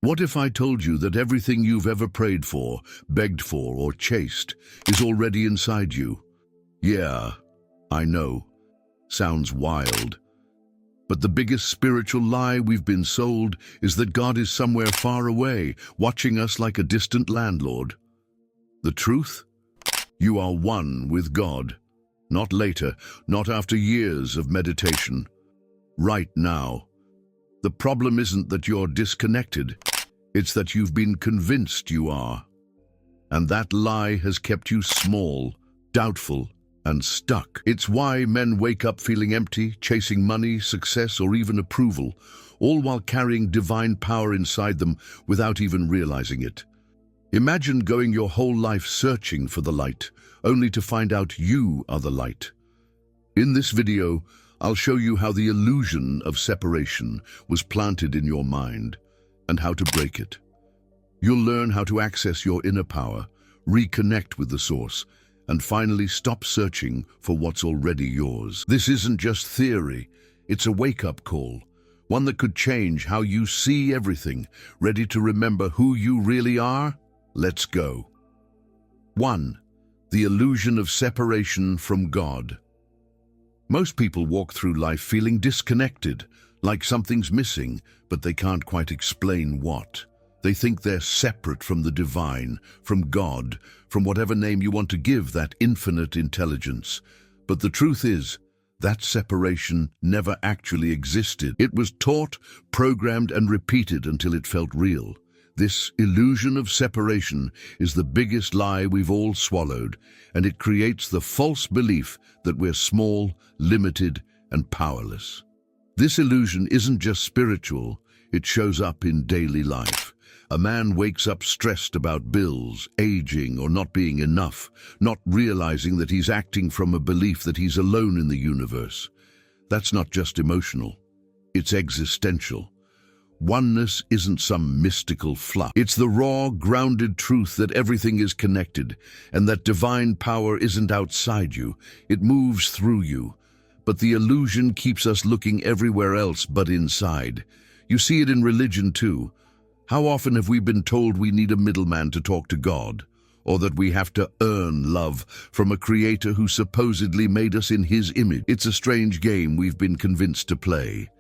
What if I told you that everything you've ever prayed for, begged for, or chased is already inside you? Yeah, I know. Sounds wild. But the biggest spiritual lie we've been sold is that God is somewhere far away, watching us like a distant landlord. The truth? You are one with God. Not later, not after years of meditation. Right now. The problem isn't that you're disconnected. It's that you've been convinced you are. And that lie has kept you small, doubtful, and stuck. It's why men wake up feeling empty, chasing money, success, or even approval, all while carrying divine power inside them without even realizing it. Imagine going your whole life searching for the light, only to find out you are the light. In this video, I'll show you how the illusion of separation was planted in your mind and how to break it. You'll learn how to access your inner power, reconnect with the source, and finally stop searching for what's already yours. This isn't just theory, it's a wake-up call, one that could change how you see everything. Ready to remember who you really are? Let's go. 1. The illusion of separation from God. Most people walk through life feeling disconnected, like something's missing, but they can't quite explain what. They think they're separate from the divine, from God, from whatever name you want to give that infinite intelligence. But the truth is, that separation never actually existed. It was taught, programmed, and repeated until it felt real. This illusion of separation is the biggest lie we've all swallowed, and it creates the false belief that we're small, limited, and powerless. This illusion isn't just spiritual, it shows up in daily life. A man wakes up stressed about bills, aging, or not being enough, not realizing that he's acting from a belief that he's alone in the universe. That's not just emotional, it's existential. Oneness isn't some mystical fluff. It's the raw, grounded truth that everything is connected, and that divine power isn't outside you, it moves through you. But the illusion keeps us looking everywhere else but inside. You see it in religion too. How often have we been told we need a middleman to talk to God, or that we have to earn love from a creator who supposedly made us in his image? It's a strange game we've been convinced to play,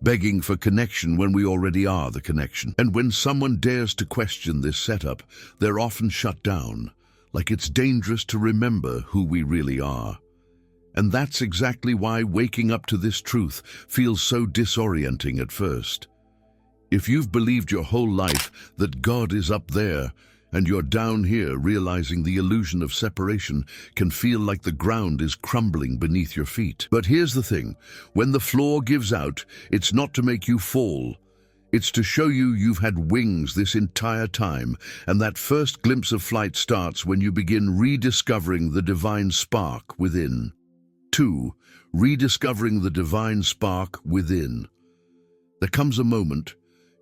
begging for connection when we already are the connection. And when someone dares to question this setup, they're often shut down, like it's dangerous to remember who we really are. And that's exactly why waking up to this truth feels so disorienting at first. If you've believed your whole life that God is up there, and you're down here realizing the illusion of separation can feel like the ground is crumbling beneath your feet. But here's the thing, when the floor gives out, it's not to make you fall. It's to show you you've had wings this entire time, and that first glimpse of flight starts when you begin rediscovering the divine spark within. 2. Rediscovering the divine spark within. There comes a moment,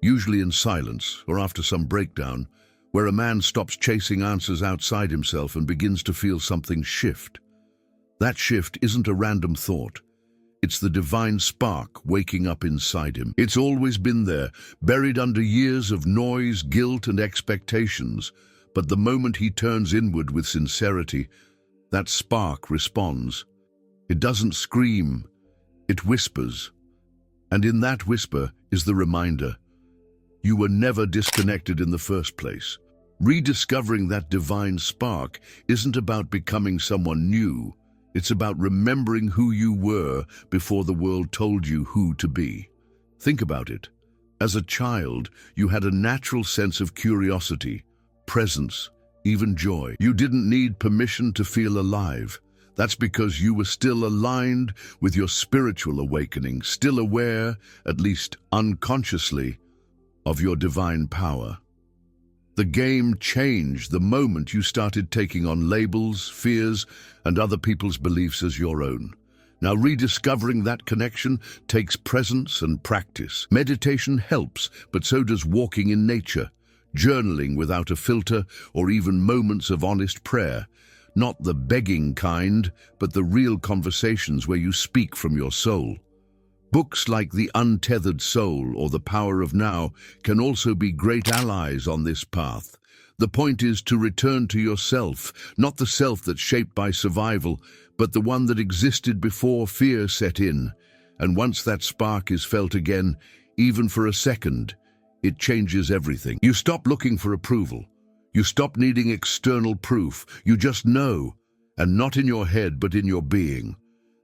usually in silence or after some breakdown, where a man stops chasing answers outside himself and begins to feel something shift. That shift isn't a random thought. It's the divine spark waking up inside him. It's always been there, buried under years of noise, guilt, and expectations. But the moment he turns inward with sincerity, that spark responds. It doesn't scream, it whispers. And in that whisper is the reminder, you were never disconnected in the first place. Rediscovering that divine spark isn't about becoming someone new. It's about remembering who you were before the world told you who to be. Think about it. As a child, you had a natural sense of curiosity, presence, even joy. You didn't need permission to feel alive. That's because you were still aligned with your spiritual awakening, still aware, at least unconsciously, of your divine power. The game changed the moment you started taking on labels, fears, and other people's beliefs as your own. Now, rediscovering that connection takes presence and practice. Meditation helps, but so does walking in nature, journaling without a filter, or even moments of honest prayer. Not the begging kind, but the real conversations where you speak from your soul. Books like The Untethered Soul or The Power of Now can also be great allies on this path. The point is to return to yourself, not the self that's shaped by survival, but the one that existed before fear set in. And once that spark is felt again, even for a second, it changes everything. You stop looking for approval. You stop needing external proof. You just know, and not in your head, but in your being.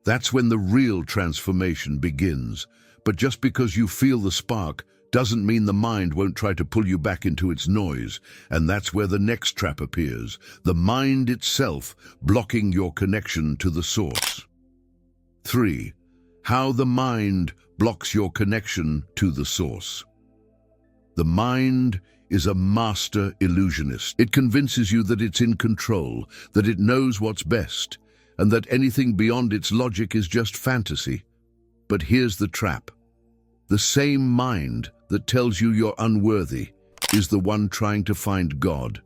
That's when the real transformation begins. But just because you feel the spark doesn't mean the mind won't try to pull you back into its noise. And that's where the next trap appears, the mind itself blocking your connection to the source. 3. How the mind blocks your connection to the source. The mind is a master illusionist. It convinces you that it's in control, that it knows what's best, and that anything beyond its logic is just fantasy. But here's the trap. The same mind that tells you you're unworthy is the one trying to find God.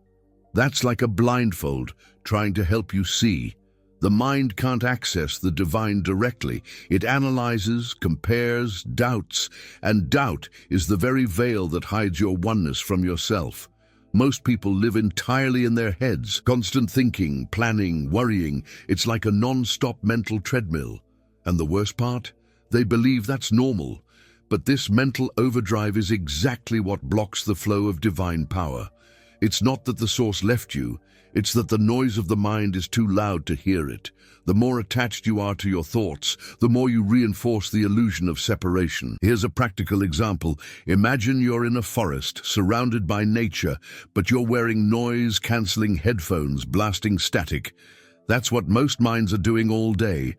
That's like a blindfold trying to help you see. The mind can't access the divine directly. It analyzes, compares, doubts, and doubt is the very veil that hides your oneness from yourself. Most people live entirely in their heads, constant thinking, planning, worrying. It's like a non-stop mental treadmill. And the worst part? They believe that's normal. But this mental overdrive is exactly what blocks the flow of divine power. It's not that the source left you, it's that the noise of the mind is too loud to hear it. The more attached you are to your thoughts, the more you reinforce the illusion of separation. Here's a practical example. Imagine you're in a forest, surrounded by nature, but you're wearing noise-canceling headphones, blasting static. That's what most minds are doing all day.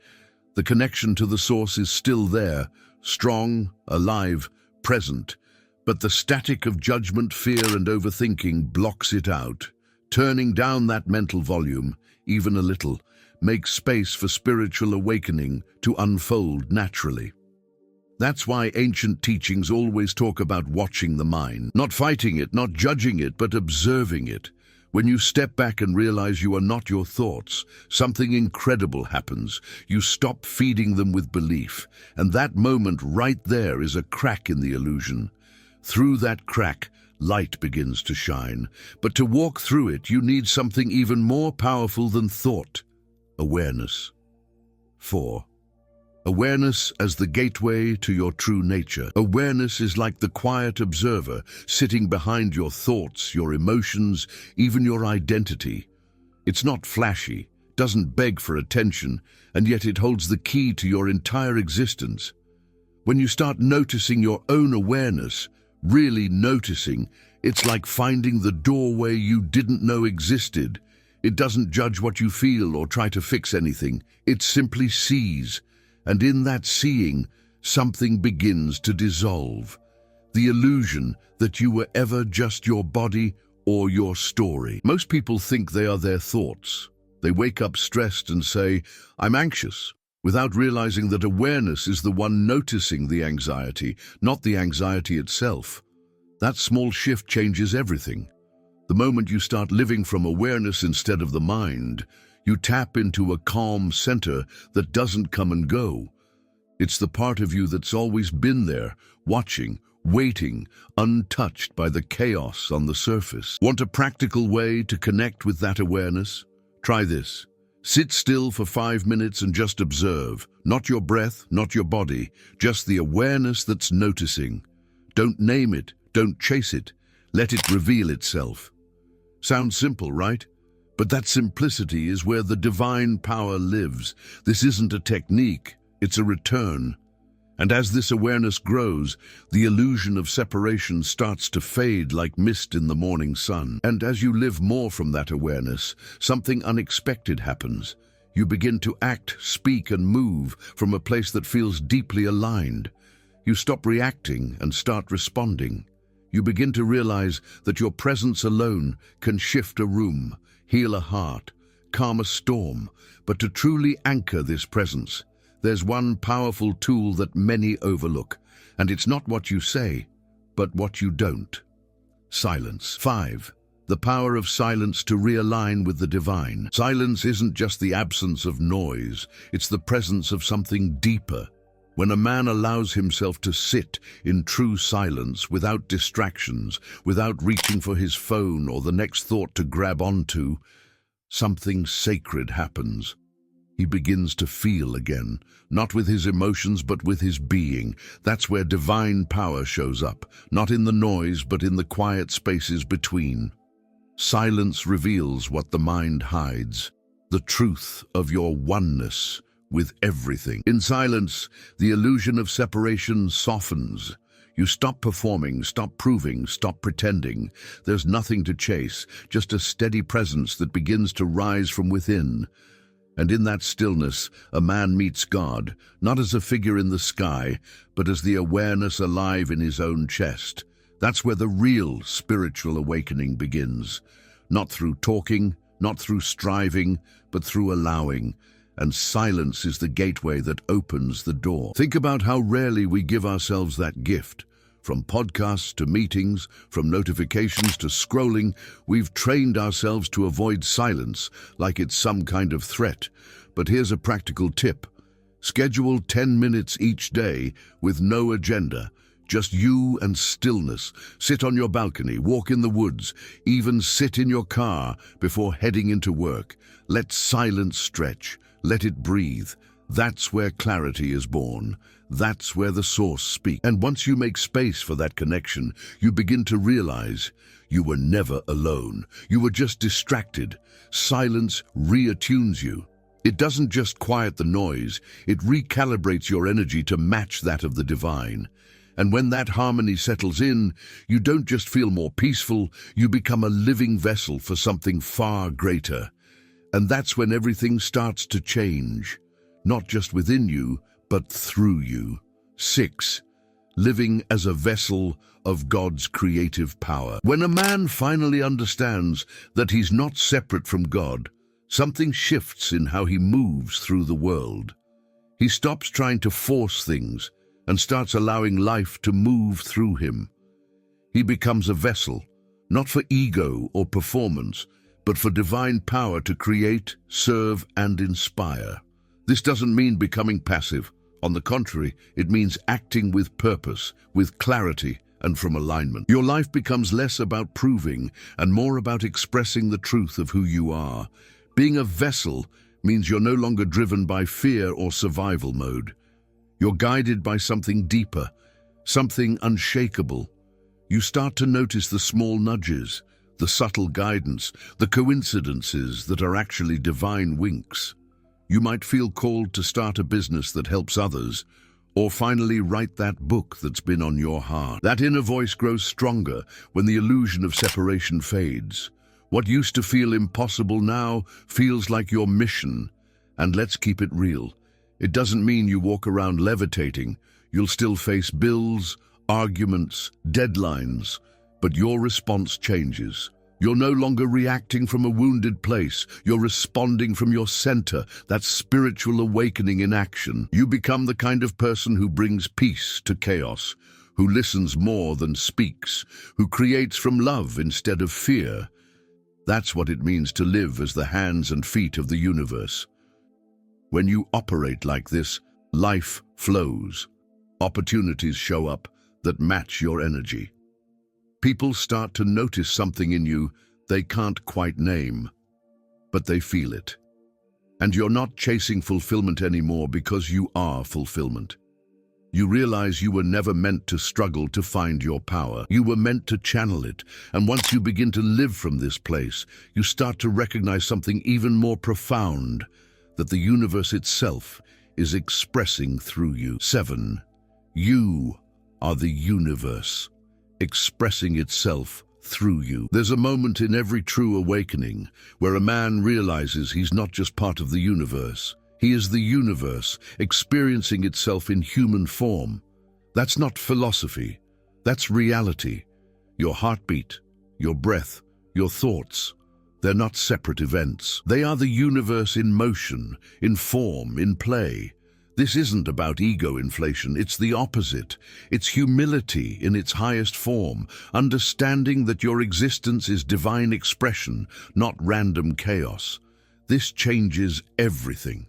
The connection to the source is still there, strong, alive, present. But the static of judgment, fear, and overthinking blocks it out. Turning down that mental volume, even a little, makes space for spiritual awakening to unfold naturally. That's why ancient teachings always talk about watching the mind, not fighting it, not judging it, but observing it. When you step back and realize you are not your thoughts, something incredible happens. You stop feeding them with belief, and that moment right there is a crack in the illusion. Through that crack, light begins to shine. But to walk through it, you need something even more powerful than thought: awareness. 4. Awareness as the gateway to your true nature. Awareness is like the quiet observer sitting behind your thoughts, your emotions, even your identity. It's not flashy, doesn't beg for attention, and yet it holds the key to your entire existence. When you start noticing your own awareness, really noticing, it's like finding the doorway you didn't know existed. It doesn't judge what you feel or try to fix anything. It simply sees. And in that seeing, something begins to dissolve. The illusion that you were ever just your body or your story. Most people think they are their thoughts. They wake up stressed and say, "I'm anxious," without realizing that awareness is the one noticing the anxiety, not the anxiety itself. That small shift changes everything. The moment you start living from awareness instead of the mind, you tap into a calm center that doesn't come and go. It's the part of you that's always been there, watching, waiting, untouched by the chaos on the surface. Want a practical way to connect with that awareness? Try this. Sit still for 5 minutes and just observe. Not your breath, not your body, just the awareness that's noticing. Don't name it, don't chase it. Let it reveal itself. Sounds simple, right? But that simplicity is where the divine power lives. This isn't a technique, it's a return. And as this awareness grows, the illusion of separation starts to fade like mist in the morning sun. And as you live more from that awareness, something unexpected happens. You begin to act, speak, and move from a place that feels deeply aligned. You stop reacting and start responding. You begin to realize that your presence alone can shift a room, heal a heart, calm a storm. But to truly anchor this presence, there's one powerful tool that many overlook, and it's not what you say, but what you don't. Silence. 5. The power of silence to realign with the divine. Silence isn't just the absence of noise, it's the presence of something deeper. When a man allows himself to sit in true silence without distractions, without reaching for his phone or the next thought to grab onto, something sacred happens. He begins to feel again, not with his emotions but with his being. That's where divine power shows up, not in the noise but in the quiet spaces between. Silence reveals what the mind hides, the truth of your oneness with everything. In silence, the illusion of separation softens. You stop performing, stop proving, stop pretending. There's nothing to chase, just a steady presence that begins to rise from within. And in that stillness, a man meets God, not as a figure in the sky, but as the awareness alive in his own chest. That's where the real spiritual awakening begins. Not through talking, not through striving, but through allowing. And silence is the gateway that opens the door. Think about how rarely we give ourselves that gift. From podcasts to meetings, from notifications to scrolling, we've trained ourselves to avoid silence like it's some kind of threat. But here's a practical tip. Schedule 10 minutes each day with no agenda. Just you and stillness. Sit on your balcony, walk in the woods, even sit in your car before heading into work. Let silence stretch. Let it breathe. That's where clarity is born. That's where the source speaks. And once you make space for that connection, you begin to realize you were never alone. You were just distracted. Silence reattunes you. It doesn't just quiet the noise, it recalibrates your energy to match that of the divine. And when that harmony settles in, you don't just feel more peaceful, you become a living vessel for something far greater. And that's when everything starts to change, not just within you, but through you. 6. Living as a vessel of God's creative power. When a man finally understands that he's not separate from God, something shifts in how he moves through the world. He stops trying to force things and starts allowing life to move through him. He becomes a vessel, not for ego or performance, but for divine power to create, serve, and inspire. This doesn't mean becoming passive. On the contrary, it means acting with purpose, with clarity, and from alignment. Your life becomes less about proving and more about expressing the truth of who you are. Being a vessel means you're no longer driven by fear or survival mode. You're guided by something deeper, something unshakable. You start to notice the small nudges, the subtle guidance, the coincidences that are actually divine winks. You might feel called to start a business that helps others, or finally write that book that's been on your heart. That inner voice grows stronger when the illusion of separation fades. What used to feel impossible now feels like your mission. And let's keep it real. It doesn't mean you walk around levitating. You'll still face bills, arguments, deadlines, but your response changes. You're no longer reacting from a wounded place. You're responding from your center, that spiritual awakening in action. You become the kind of person who brings peace to chaos, who listens more than speaks, who creates from love instead of fear. That's what it means to live as the hands and feet of the universe. When you operate like this, life flows. Opportunities show up that match your energy. People start to notice something in you they can't quite name, but they feel it. And you're not chasing fulfillment anymore because you are fulfillment. You realize you were never meant to struggle to find your power. You were meant to channel it. And once you begin to live from this place, you start to recognize something even more profound, that the universe itself is expressing through you. 7. You are the universe, expressing itself through you. There's a moment in every true awakening where a man realizes he's not just part of the universe. He is the universe, experiencing itself in human form. That's not philosophy. That's reality. Your heartbeat, your breath, your thoughts. They're not separate events. They are the universe in motion, in form, in play. This isn't about ego inflation, it's the opposite. It's humility in its highest form, understanding that your existence is divine expression, not random chaos. This changes everything.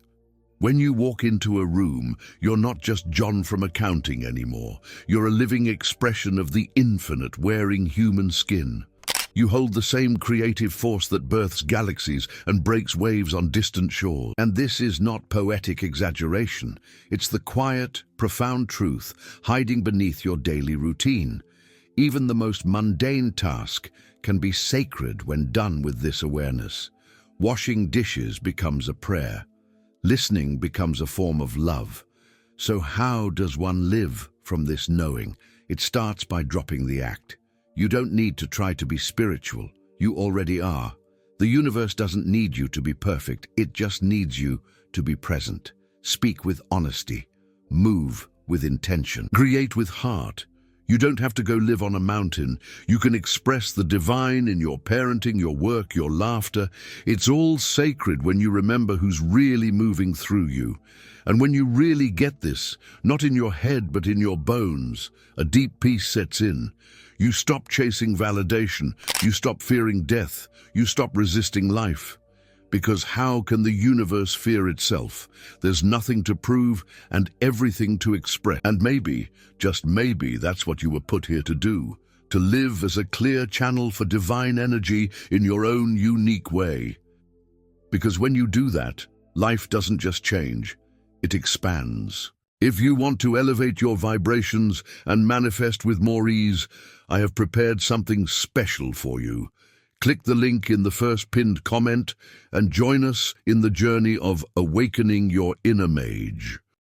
When you walk into a room, you're not just John from accounting anymore. You're a living expression of the infinite wearing human skin. You hold the same creative force that births galaxies and breaks waves on distant shores. And this is not poetic exaggeration. It's the quiet, profound truth hiding beneath your daily routine. Even the most mundane task can be sacred when done with this awareness. Washing dishes becomes a prayer. Listening becomes a form of love. So how does one live from this knowing? It starts by dropping the act. You don't need to try to be spiritual. You already are. The universe doesn't need you to be perfect. It just needs you to be present. Speak with honesty. Move with intention. Create with heart. You don't have to go live on a mountain. You can express the divine in your parenting, your work, your laughter. It's all sacred when you remember who's really moving through you. And when you really get this, not in your head but in your bones, a deep peace sets in. You stop chasing validation. You stop fearing death. You stop resisting life. Because how can the universe fear itself? There's nothing to prove and everything to express. And maybe, just maybe, that's what you were put here to do. To live as a clear channel for divine energy in your own unique way. Because when you do that, life doesn't just change, it expands. If you want to elevate your vibrations and manifest with more ease, I have prepared something special for you. Click the link in the first pinned comment and join us in the journey of awakening your inner mage.